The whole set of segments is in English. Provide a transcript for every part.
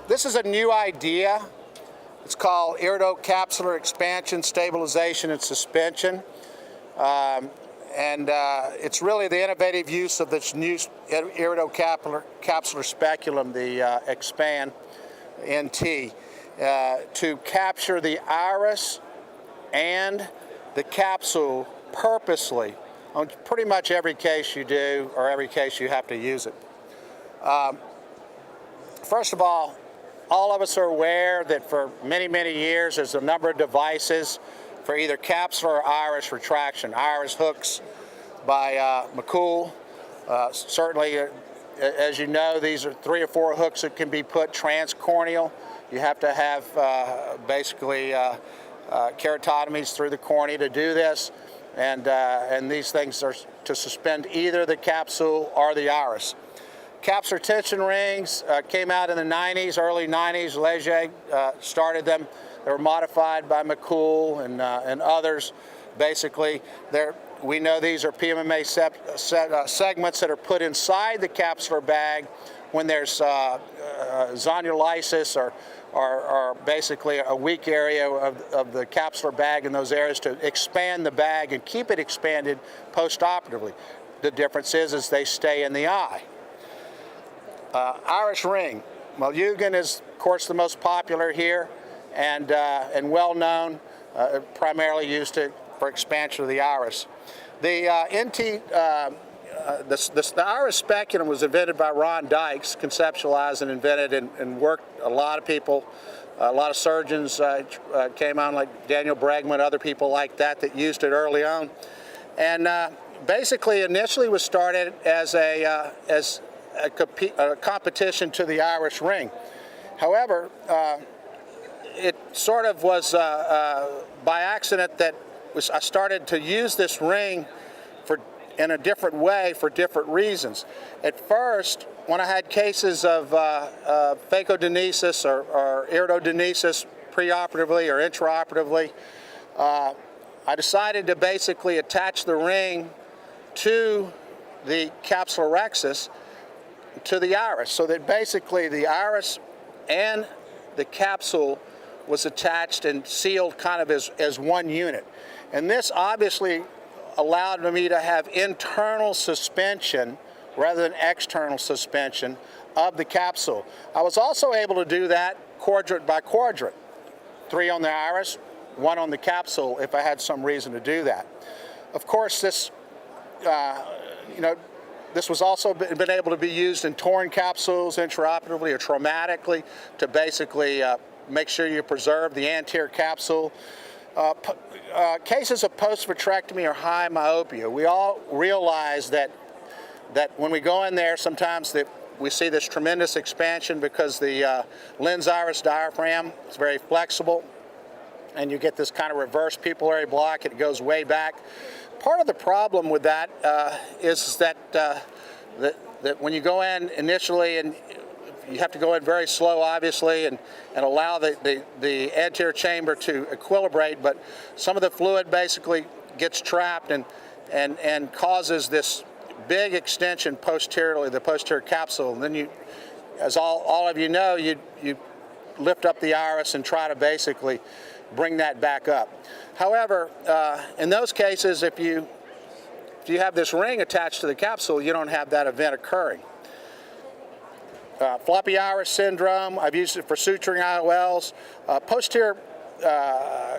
This is a new idea. It's called Irido-Capsular expansion, stabilization, and suspension. It's really the innovative use of this new Irido-Capsular speculum, the Expand NT, to capture the iris and the capsule purposely on pretty much every case you do, or every case you have to use it. First of all of us are aware that for many, many years there's a number of devices for either capsular or iris retraction. Iris hooks by McCool. Certainly, as you know, these are 3 or 4 hooks that can be put transcorneal. You have to have basically keratotomies through the cornea to do this, and these things are to suspend either the capsule or the iris. Capsular tension rings came out in the 90s, early 90s. Leger started them. They were modified by McCool and others. Basically, we know these are PMMA segments that are put inside the capsular bag when there's zonulysis or basically a weak area of the capsular bag in those areas to expand the bag and keep it expanded post-operatively. The difference is they stay in the eye. Iris ring. Well, Eugen is, of course, the most popular here and well known, primarily used for expansion of the iris. The the iris speculum was invented by Ron Dykes, conceptualized and invented and worked. A lot of people, a lot of surgeons came on, like Daniel Bregman, other people like that used it early on. And basically, initially was started as a competition to the iris ring. However, it sort of was by accident that I started to use this ring in a different way for different reasons. At first, when I had cases of phacodehiscence or iridodehiscence preoperatively or intraoperatively, I decided to basically attach the ring to the capsular rhexis to the iris, so that basically the iris and the capsule was attached and sealed kind of as one unit. And this obviously allowed me to have internal suspension rather than external suspension of the capsule. I was also able to do that quadrant by quadrant, 3 on the iris, 1 on the capsule if I had some reason to do that. Of course, this this was also been able to be used in torn capsules intraoperatively or traumatically to basically make sure you preserve the anterior capsule. Cases of post-vitrectomy or high myopia, we all realize that when we go in there, sometimes we see this tremendous expansion because the lens iris diaphragm is very flexible, and you get this kind of reverse pupillary block. It goes way back. Part of the problem with that is that when you go in initially, and you have to go in very slow, obviously, and allow the anterior chamber to equilibrate, but some of the fluid basically gets trapped and causes this big extension posteriorly, the posterior capsule. And then you, as all of you know, you lift up the iris and try to basically bring that back up. However, in those cases, if you have this ring attached to the capsule, you don't have that event occurring. Floppy iris syndrome, I've used it for suturing IOLs. Posterior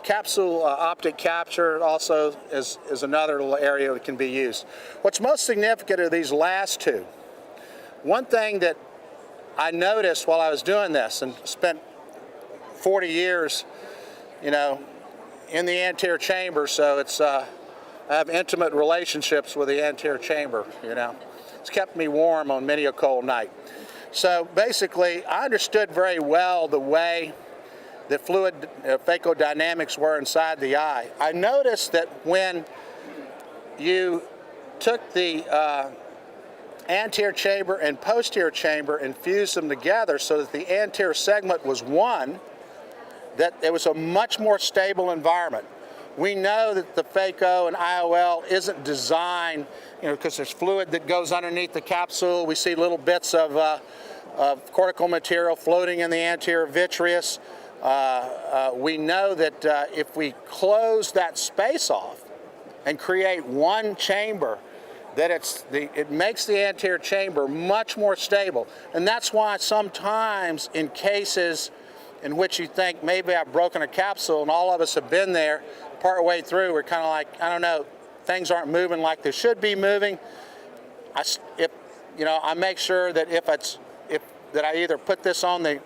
capsule optic capture also is another little area that can be used. What's most significant are these last 2. One thing that I noticed while I was doing this, and spent 40 years, in the anterior chamber, so it's I have intimate relationships with the anterior chamber. It's kept me warm on many a cold night. So basically, I understood very well the way the fluid phaco-dynamics were inside the eye. I noticed that when you took the anterior chamber and posterior chamber and fused them together so that the anterior segment was one, that it was a much more stable environment. We know that the phaco and IOL isn't designed, because there's fluid that goes underneath the capsule. We see little bits of of cortical material floating in the anterior vitreous. We know that if we close that space off and create one chamber, that it makes the anterior chamber much more stable. And that's why sometimes in cases in which you think maybe I've broken a capsule and all of us have been there, part way through, we're kind of like, I don't know, things aren't moving like they should be moving. I make sure that that I either put this on the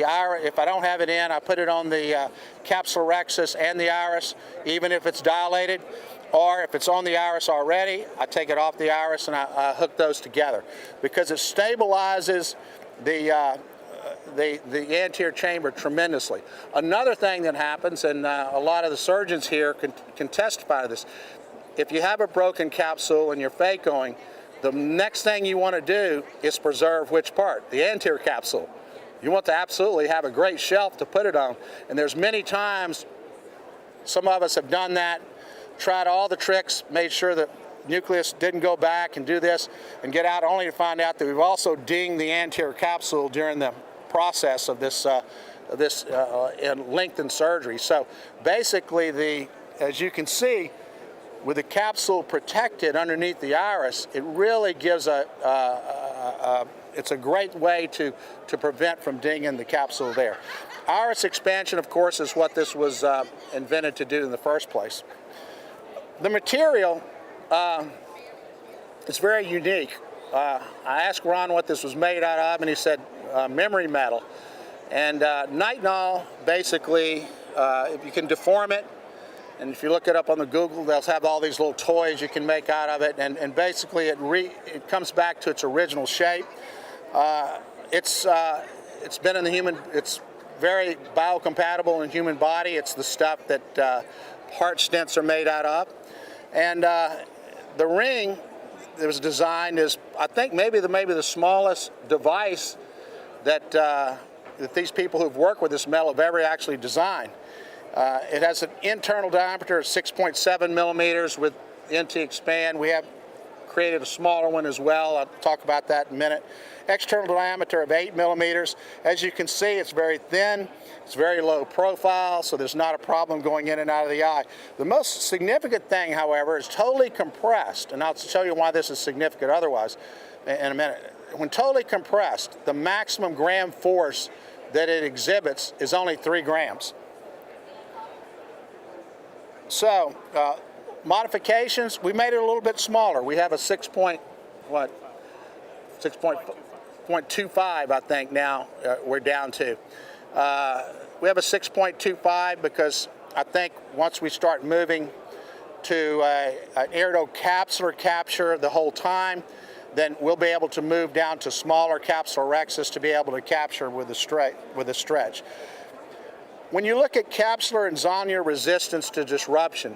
iris, if I don't have it in, I put it on the capsular rhexis and the iris, even if it's dilated, or if it's on the iris already, I take it off the iris and I hook those together, because it stabilizes the anterior chamber tremendously. Another thing that happens, and a lot of the surgeons here can testify to this, if you have a broken capsule and you're phacoing, the next thing you want to do is preserve which part? The anterior capsule. You want to absolutely have a great shelf to put it on. And there's many times some of us have done that, tried all the tricks, made sure that nucleus didn't go back and do this and get out, only to find out that we've also dinged the anterior capsule during the process of this lengthened surgery. So basically, as you can see, with the capsule protected underneath the iris, it really gives it's a great way to prevent from dinging the capsule there. Iris expansion, of course, is what this was invented to do in the first place. The material is very unique. I asked Ron what this was made out of, and he said memory metal. And nitinol, basically, if you can deform it, and if you look it up on the Google, they'll have all these little toys you can make out of it, and basically it comes back to its original shape. It's been in the human, it's very biocompatible in the human body. It's the stuff that heart stents are made out of. And the ring that was designed is, I think, maybe the smallest device that these people who've worked with this metal have ever actually designed. It has an internal diameter of 6.7 millimeters with NT expand. We have created a smaller one as well. I'll talk about that in a minute. External diameter of 8 millimeters. As you can see, it's very thin. It's very low profile, so there's not a problem going in and out of the eye. The most significant thing, however, is totally compressed, and I'll show you why this is significant otherwise in a minute. When totally compressed, the maximum gram force that it exhibits is only 3 grams. So, modifications, we made it a little bit smaller. We have a 6.25, I think now we're down to. We have a 6.25 because I think once we start moving to an irido-capsular capture the whole time, then we'll be able to move down to smaller capsular rhexis to be able to capture with a stretch. When you look at capsular and zonular resistance to disruption,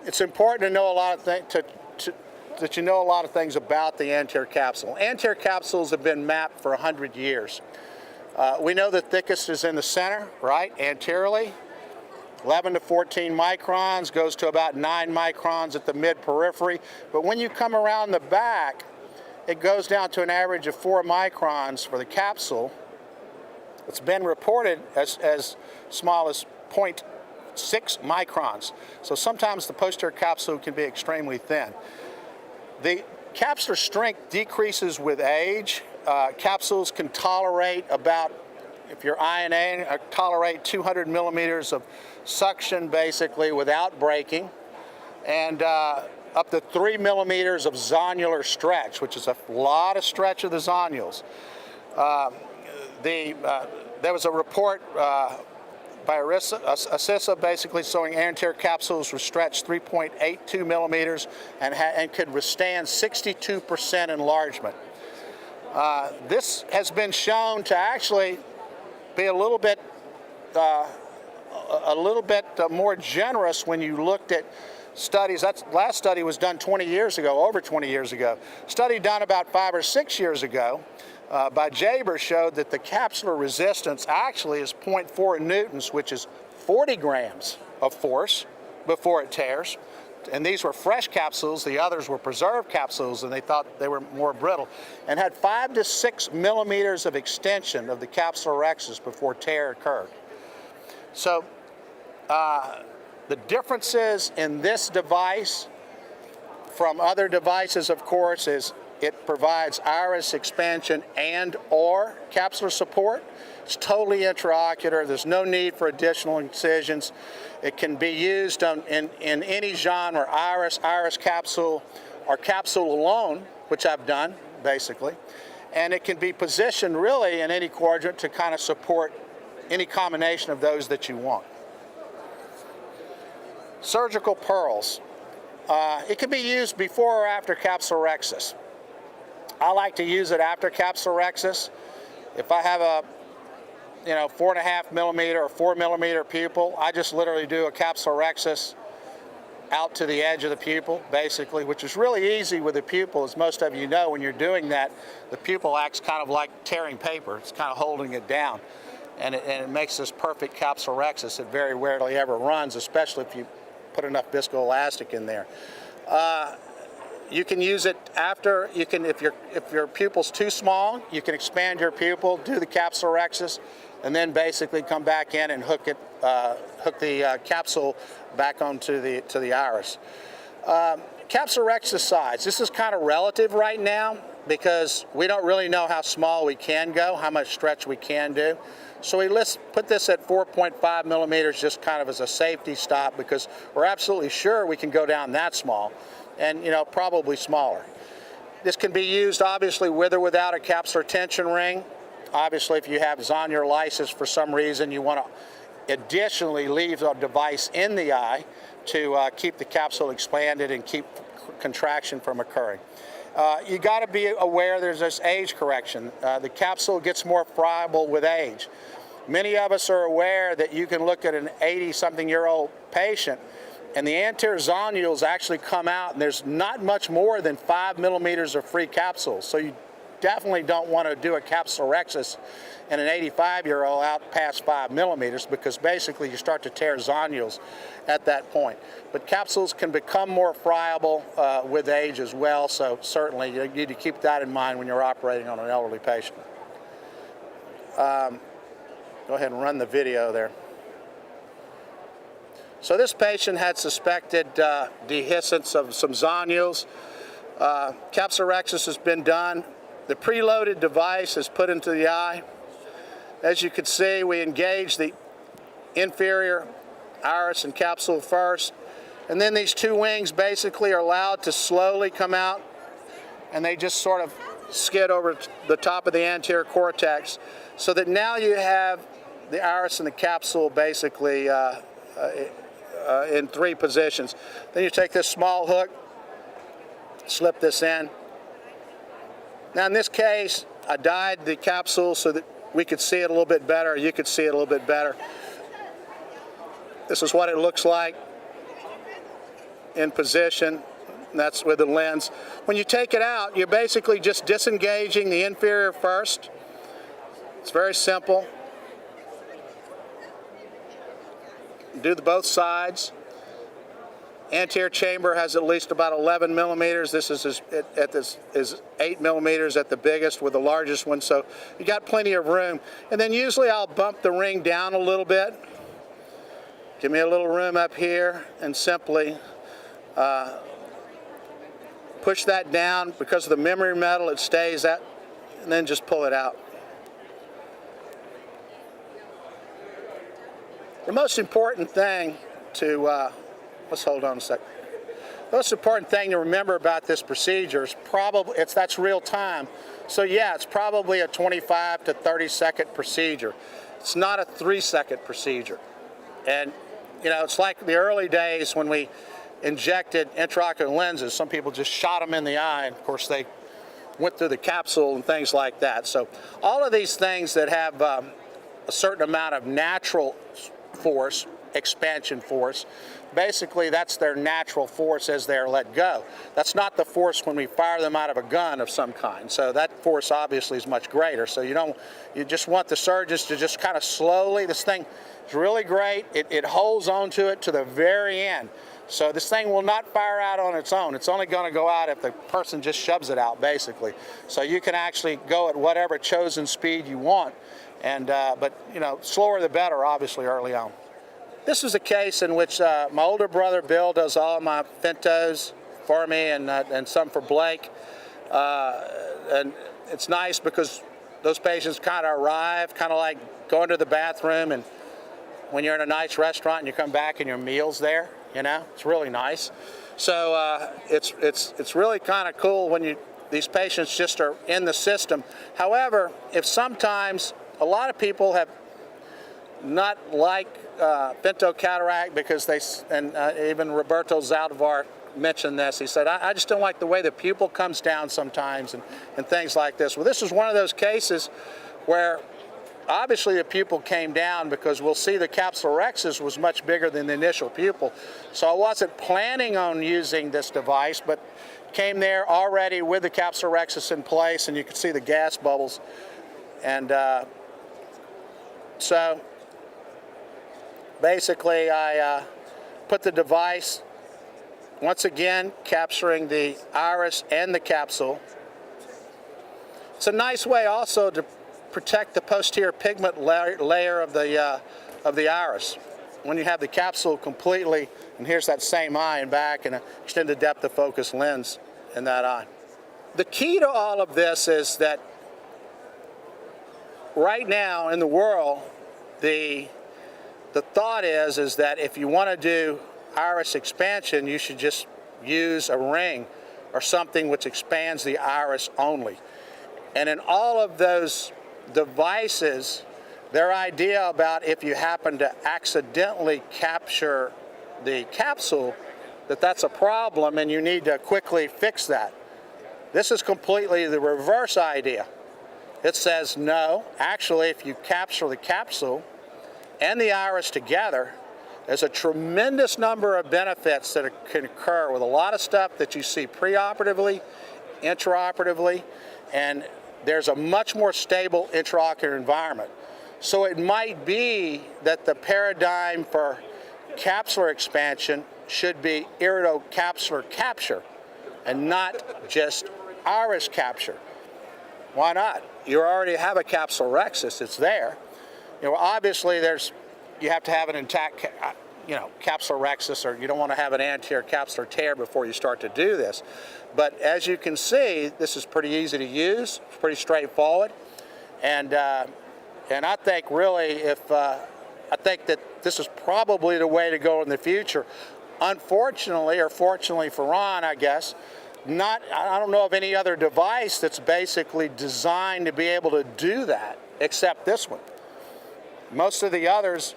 it's important to know a lot of that you know a lot of things about the anterior capsule. Anterior capsules have been mapped for 100 years. We know the thickest is in the center, right, anteriorly. 11 to 14 microns, goes to about 9 microns at the mid-periphery. But when you come around the back, it goes down to an average of 4 microns for the capsule. It's been reported as small as 0.6 microns. So sometimes the posterior capsule can be extremely thin. The capsular strength decreases with age. Capsules can tolerate about, if you're INA, tolerate 200 millimeters of suction basically without breaking, and up to 3 millimeters of zonular stretch, which is a lot of stretch of the zonules. There was a report by Assisa basically showing anterior capsules were stretched 3.82 millimeters and could withstand 62% enlargement. This has been shown to actually be a little bit more generous when you looked at studies. That last study was done 20 years ago, over 20 years ago. Study done about 5 or 6 years ago by Jaber showed that the capsular resistance actually is 0.4 newtons, which is 40 grams of force before it tears. and these were fresh capsules, the others were preserved capsules, and they thought they were more brittle, and had 5 to 6 millimeters of extension of the capsular rhexis before tear occurred. So the differences in this device from other devices, of course, is it provides iris expansion and or capsular support. It's totally intraocular. There's no need for additional incisions. It can be used in any genre, iris capsule, or capsule alone, which I've done, basically. And it can be positioned really in any quadrant to kind of support any combination of those that you want. Surgical pearls. It can be used before or after capsular rhexis. I like to use it after capsular rhexis. If I have a 4.5 millimeter or 4 millimeter pupil, I just literally do a capsular rhexis out to the edge of the pupil, basically, which is really easy with the pupil. As most of you know, when you're doing that, the pupil acts kind of like tearing paper. It's kind of holding it down. And it makes this perfect capsular rhexis. It very rarely ever runs, especially if you put enough viscoelastic in there. You can use it after. You can, if your pupil's too small, you can expand your pupil, do the capsular rhexis, and then basically come back in and hook the capsule back onto the iris. Capsular rhexis size. This is kind of relative right now because we don't really know how small we can go, how much stretch we can do. So let's put this at 4.5 millimeters just kind of as a safety stop because we're absolutely sure we can go down that small and probably smaller. This can be used obviously with or without a capsular tension ring. Obviously if you have zonular lysis for some reason, you want to additionally leave a device in the eye to keep the capsule expanded and keep contraction from occurring. You got to be aware there's this age correction. The capsule gets more friable with age. Many of us are aware that you can look at an 80-something-year-old patient and the anterior zonules actually come out and there's not much more than 5 millimeters of free capsules. So you definitely don't want to do a capsular rhexis in an 85-year-old out past 5 millimeters because basically you start to tear zonules at that point. But capsules can become more friable with age as well, so certainly you need to keep that in mind when you're operating on an elderly patient. Go ahead and run the video there. So this patient had suspected dehiscence of some zonules. Capsular rhexis has been done. The preloaded device is put into the eye. As you can see, we engage the inferior iris and capsule first, and then these two wings basically are allowed to slowly come out, and they just sort of skid over the top of the anterior cortex, so that now you have the iris and the capsule basically in 3 positions. Then you take this small hook, slip this in. Now in this case, I dyed the capsule so that we could see it a little bit better, you could see it a little bit better. This is what it looks like in position. That's with the lens. When you take it out, you're basically just disengaging the inferior first. It's very simple. Do both sides. Anterior chamber has at least about 11 millimeters. This is 8 millimeters at the biggest with the largest one, so you got plenty of room. And then usually I'll bump the ring down a little bit. Give me a little room up here and simply push that down. Because of the memory metal, it stays at, and then just pull it out. The most important thing to, let's hold on a sec. The most important thing to remember about this procedure is that's real time. So yeah, it's probably a 25 to 30 second procedure. It's not a 3-second procedure. And it's like the early days when we injected intraocular lenses. Some people just shot them in the eye, and of course they went through the capsule and things like that. So all of these things that have a certain amount of natural force, expansion force, basically that's their natural force as they're let go. That's not the force when we fire them out of a gun of some kind. So that force obviously is much greater. So you just want the surgeons to just kind of slowly, this thing is really great. It holds on to it to the very end. So this thing will not fire out on its own. It's only going to go out if the person just shoves it out, basically. So you can actually go at whatever chosen speed you want, and but you know, slower the better, obviously, early on. This is a case in which my older brother Bill does all my Fintos for me, and some for Blake. And it's nice because those patients kind of arrive, kind of like going to the bathroom, and when you're in a nice restaurant and you come back and your meal's there. You know, it's really nice. So it's really kind of cool when these patients just are in the system. However, if sometimes a lot of people have not liked Finto cataract because even Roberto Zaldivar mentioned this. He said, I just don't like the way the pupil comes down sometimes and things like this. Well, this is one of those cases where obviously the pupil came down because we'll see the capsulorhexis was much bigger than the initial pupil. So I wasn't planning on using this device, but came there already with the capsulorhexis in place, and you can see the gas bubbles. And so basically I put the device, once again capturing the iris and the capsule. It's a nice way also to protect the posterior pigment layer of the iris. When you have the capsule completely, and here's that same eye and back, and an extended depth of focus lens in that eye. The key to all of this is that right now in the world, the thought is that if you want to do iris expansion, you should just use a ring or something which expands the iris only. And in all of those devices, their idea about if you happen to accidentally capture the capsule, that's a problem and you need to quickly fix that. This is completely the reverse idea. It says no, actually if you capture the capsule and the iris together, there's a tremendous number of benefits that can occur with a lot of stuff that you see preoperatively, intraoperatively, and there's a much more stable intraocular environment. So it might be that the paradigm for capsular expansion should be irido-capsular capture and not just iris capture. Why not? You already have a capsulorhexis, it's there. You know, obviously you have to have an intact capsulorhexis, or you don't want to have an anterior capsular tear before you start to do this. But as you can see, this is pretty easy to use. It's pretty straightforward, and I think really, I think that this is probably the way to go in the future. Unfortunately, or fortunately for Ron, I guess, I don't know of any other device that's basically designed to be able to do that except this one. Most of the others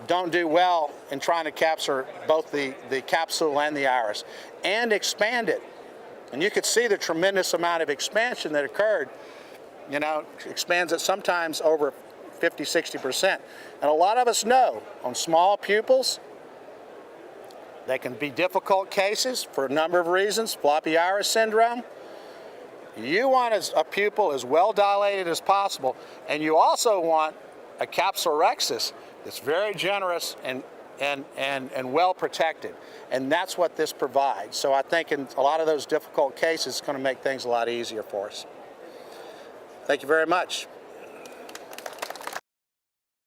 don't do well in trying to capture both the capsule and the iris and expand it. And you could see the tremendous amount of expansion that occurred. You know, expands it sometimes over 50, 60%. And a lot of us know on small pupils, they can be difficult cases for a number of reasons. Floppy iris syndrome. You want a pupil as well dilated as possible, and you also want a capsulorhexis that's very generous and well protected. And that's what this provides. So I think in a lot of those difficult cases, it's going to make things a lot easier for us. Thank you very much.